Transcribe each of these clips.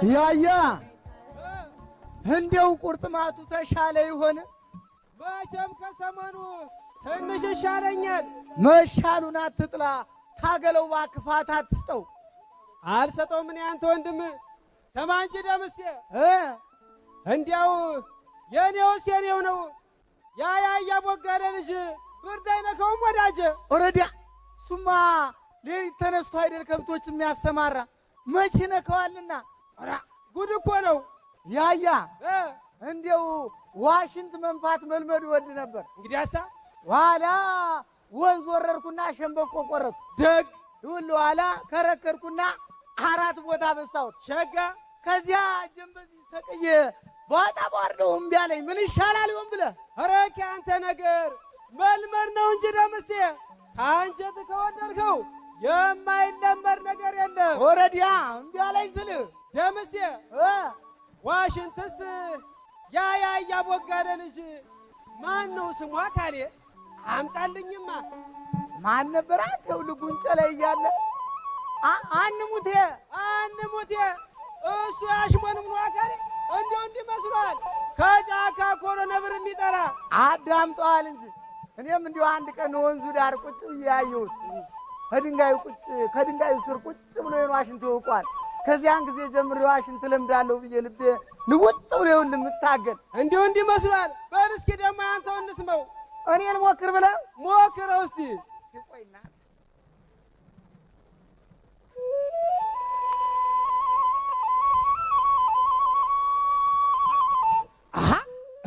ያያ እንደው ቁርጥማቱ ተሻለ ይሆን? መቼም ከሰሞኑ ትንሽ ይሻለኛል። መሻሉን አትጥላ፣ ታገለው ባክፋት አትስጠው። አልሰጠው ምን ያንተ ወንድም ሰማ እንጂ ደምሴ እንዲያው የኔውስ የኔው ነው። ያ ያቦጋለ ልጅ ብርድ አይነካውም ወዳጀ። ኦረዲያ ሱማ ሌሊት ተነስቶ አይደል ከብቶች የሚያሰማራ መቼ ነከዋልና? ኧረ ጉድ እኮ ነው። ያያ እንዲያው ዋሽንት መንፋት መልመድ ይወድ ነበር። እንግዲያሳ ኋላ ወንዝ ወረርኩና ሸምበቆ ቆረጥኩ። ደግ ይኸውልህ ኋላ ከረከርኩና 4 ቦታ በሳሁት ሸጋ። ከዚያ ጀንበዚ ተቀየ ባጣ ባርደው እምቢ አለኝ። ምን ይሻላል ይሆን ብለህ? ኧረ ከአንተ ነገር መልመድ ነው እንጂ ደምሴ ከአንጀት ከወደድከው የማይለመድ ነገር የለም። ወረዲያ እምቢ አለኝ ስልህ ደምሴ ዋሽንትስ ያ ያቦጋለ ልጅ ማን ነው ስሟ? ካሌ አምጣልኝማ። ማን ነበራት? ይኸውልህ ጉንጨ ላይ እያለ አንሙቴ እሱ ያሽሞንም ነው አካሌ። እንዲያው እንዲህ መስሏል። ከጫካ እኮ ነው ነብር የሚጠራ። አዳምጠዋል እንጂ እኔም እንዲሁ አንድ ቀን ወንዙ ዳር ቁጭ ብዬ ያየሁት ከድንጋዩ ስር ቁጭ ብሎ ዋሽንት ይወቋል። ከዚያን ጊዜ ጀምሬ ዋሽንት ለምዳለሁ ብዬ ልቤ ንውጥ ብሎ ይኸውልህ የምታገል እንዲሁ እንዲህ መስሏል። በል እስኪ ደግሞ አንተው እንስመው። እኔን ሞክር ብለህ ሞክረው እስቲ። ቆይና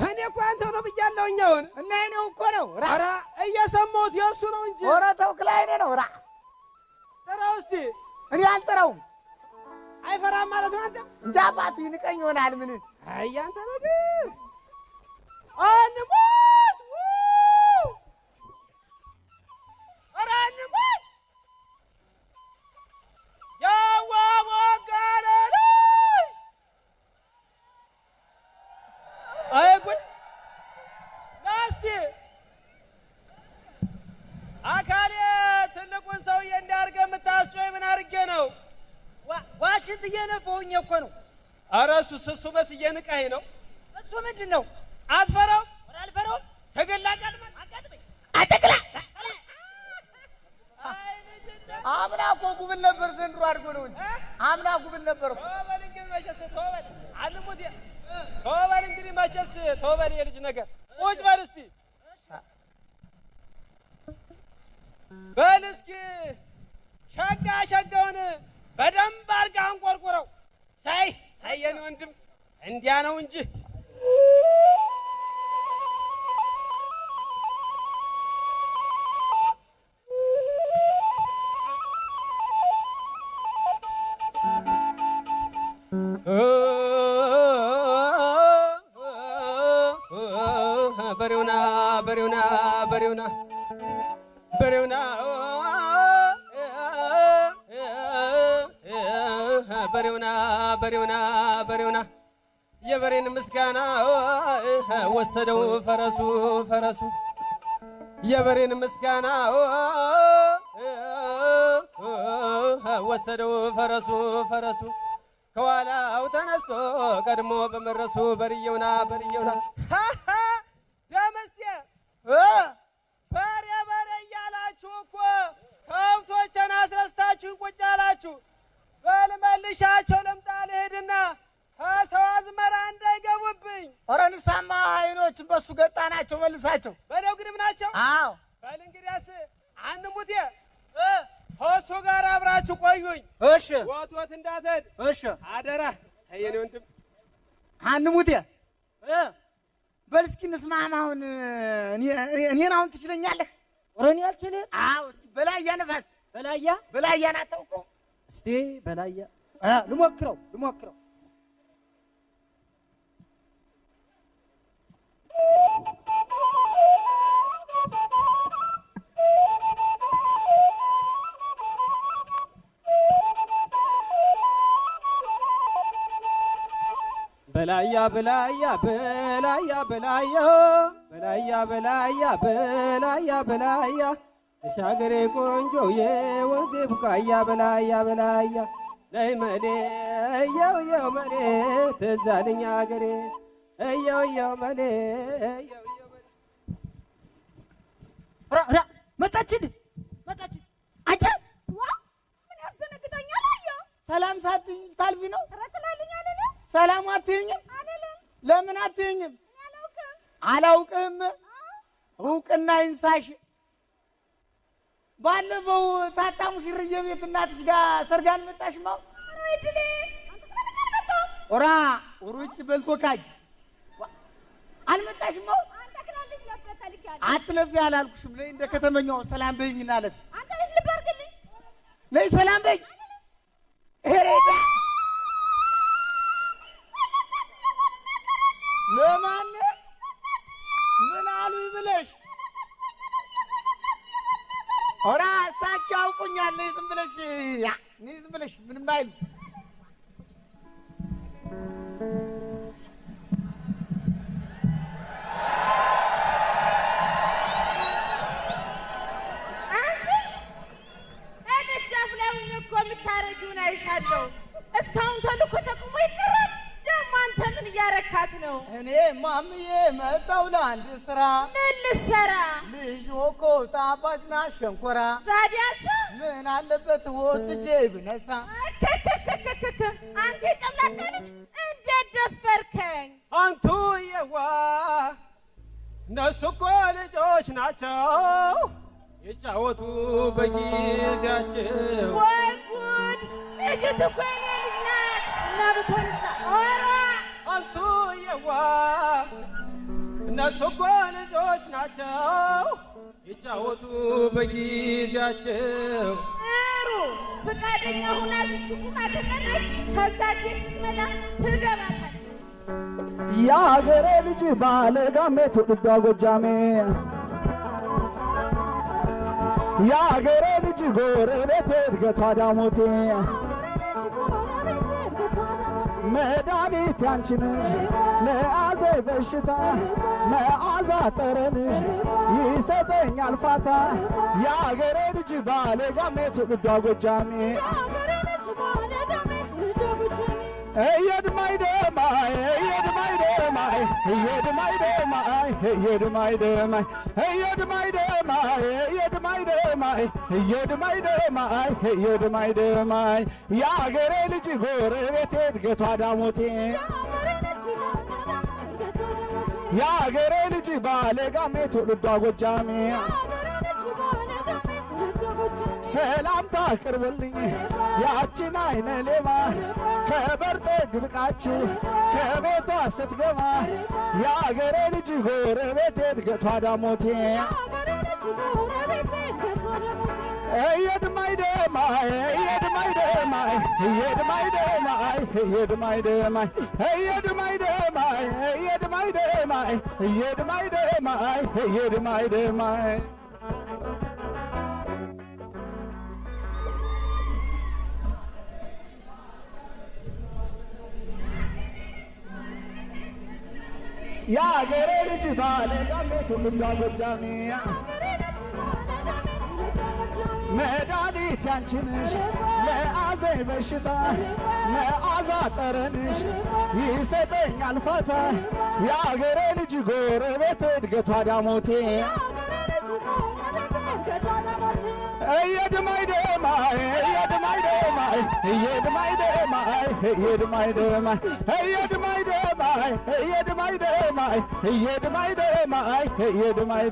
እኔ እኮ አንተው ነው ብያለሁኝ። አሁን እና እኔው እኮ ነው። ኧረ እየሰማሁት የእሱ ነው እንጂ። ኧረ ተው ክላይኔ ነው። ጥራው እስቲ። እኔ አልጠራውም። አይፈራም ማለት ነው አንተ? እንጂ አባቱ ይንቀኝ ይሆናል። ምን አይ አንተ ነገር አንሞት! ኧረ አንሞት! ያዋወጋለ ልጅ አይ ጉድ! ናስቲ አካሌ ትልቁን ሰውዬ እንዳርገ የምታስጮኝ ምን አድርጌ ነው? ዋሽንት እየነፋሁኝ እኮ ነው። ኧረ እሱ መስዬ ንቀኸኝ ነው። እሱ ምንድን ነው? አትፈራውም? ኧረ አልፈራውም። ተገላጫል ማለት አጋጥመኝ አትክላ። አምና እኮ ጉብል ነበር፣ ዘንድሮ አድርጎ ነው እንጂ አምና ጉብል ነበር እኮ። ተወበል እንግዲህ መቼስ ተወበል አልሙት። ተወበል እንግዲህ መቼስ ተወበል። የልጅ ነገር ቁጭ በል እስቲ። በል እስኪ ሸጋውን በደንብ አድርጋ አንቆርቁረው። ሳይ የኔ ወንድም እንዲያ ነው እንጂ በሬውና የበሬን ምስጋና ወሰደው ፈረሱ የበሬን ምስጋና ወሰደው ፈረሱ ከኋላው ተነስቶ ቀድሞ በመረሱ በርየውና ደምሴ በሬ እያላችሁ እኮ ከብቶችን አስረስታችሁን ቁጭ አላችሁ። በል መልሻቸው ልምጣ ልሂድና ከሰው አዝመራ እንዳይገቡብኝ። ኧረ ንሳማ አይኖችን በሱ ገጣ ናቸው መልሳቸው። በደው ግድም ናቸው። አዎ በል እንግዲያስ አንሙቴ ከእሱ ጋር አብራችሁ ቆዩኝ። እሺ ወትወት እንዳትሄድ እሺ አደራ። የኔ ወንድም አንሙቴ በል እስኪ እንስማማ። አሁን እኔን አሁን ትችለኛለህ? ኧረ እኔ አልችልም። አዎ እስኪ በላያ ነፋስ በላያን አታውቀውም? እስቲ በላያ ልሞክረው በላያ ተሻገሬ ቆንጆ የወንዜ ቡቃያ በላያ ነይ መሌ እየው እየው መሌ ትዝ አለኝ አገሬ እየው እየው መሌ እየው እየው መሌ ራ መጣችልህ አንተ ዋ ምን ያስደነግጠኛል? አየሁ ሰላም ሳትይኝ ታልፊ ነው? ኧረ ትላለኝ አልልም። ሰላም አትይኝም? አልልም። ለምን አትይኝም? እኔ አላውቅም። አላውቅም። እውቅና ይንሳሽ። ባለፈው ታታ ሙሽርዬ ቤት እናትሽ ጋር ሰርግ አልመጣሽም? ኧረ እድሌ አንተ ትላለኝ አልመጣሁም። ኦራ ሩጭ በልቶ ካጅ አልመጣሽም? አንተ ትላለኝ ለፍለህ ተልኬያለሁ። አትለፊ አላልኩሽም? ነይ እንደ ከተመኛው ሰላም በይኝና አለፍ። አንተ ልጅ ልብ አድርግልኝ። ነይ ሰላም በይኝ። ሄሬዳ ለማን ምን አሉኝ ብለሽ? ኦራ እሳቸው ያውቁኛል። ነይ ዝም ብለሽ ነይ ዝም ብለሽ ምንም አይሉ። የምታረጊውን አይሻለሁ። እስካሁን ተልኮ ተቁሞ ይቀራል። ደግሞ አንተ ምን እያረካት ነው? እኔ ማምዬ መጣሁ ለአንድ ስራ። ምን ልትሰራ? ልጅ እኮ ጣፋጭ ናት ሸንኮራ። ዛዲያስ ምን አለበት ወስጄ ብነሳ? አንተ የጨምላቃ ልጅ እንዴት ደፈርከኝ? አንቱ የዋ እነሱ እኮ ልጆች ናቸው ይጫወቱ በጊዜያቸው። ወይ ጉድ! ልጅቱ እኮ የኔ ልጅ ናት እና ብትሆንሳ? ኧረ አንቱ የዋ እነሱ እኮ ልጆች ናቸው ይጫወቱ በጊዜያቸው። ጥሩ ፈቃደኛ ሁና ልጅቱማ ከቀረች ከዛ ሴት ስትመጣ ትገባታለች። የአገሬ ልጅ ባለጋሜ ትውልዷ ጎጃሜ የአገሬ ልጅ ጎረቤቴ እድገቷ ዳሞቴ መድኃኒት ያንቺ ነሽ ለአዘ በሽታ መዓዛ ጠረንሽ ይሰጠኛል ፋታ። የአገሬ ልጅ ባለጋሜ ትውልዷ ጎጃሜ እየድማይ ደማይ እየድማይ ደማይ እየድማይ ደማይ እየድማይ ደማይ እየድማይ ደማይ እየድማይ ደማይ እየድማይ ደማይ እየድማይ ደማይ የአገሬ ልጅ ጎረቤቴ እድገቷ ዳሞቴ የአገሬ ልጅ ባለጋሜ ትውልዷ ጎጃሜ ሰላምታ አቅርብልኝ ያችን አይነ ሌባ ከበርጤ ግብቃች ከቤቷ ስትገባ የአገሬ ልጅ ጎረቤቴ እድገቷ ዳሞቴ እየድማይ ደማይ እየድማይ ደማይ እየድማይ ደማይ እየድማይ ደማይ እየድማይ ደማይ እየድማይ ደማይ እየድማይ ደማይ እየድማይ ደማይ የአገሬ ልጅ ባለጋሜ ትውልዷ ጎጃሜ መድኃኒት ያንቺ ነሽ ለአዘ በሽታ መዓዛ ጠረንሽ ይሰጠኛል ፋታ። የአገሬ ልጅ ጎረቤቴ እድገቷ ዳሞቴ እየድማይ ደማይ እየድማይ ደማይ እየድማይ ደማይ እየድማይ ደማይ እየድማይ ደማይ እየድማይ ደማይ እየድማይ ደማይ እየድማይ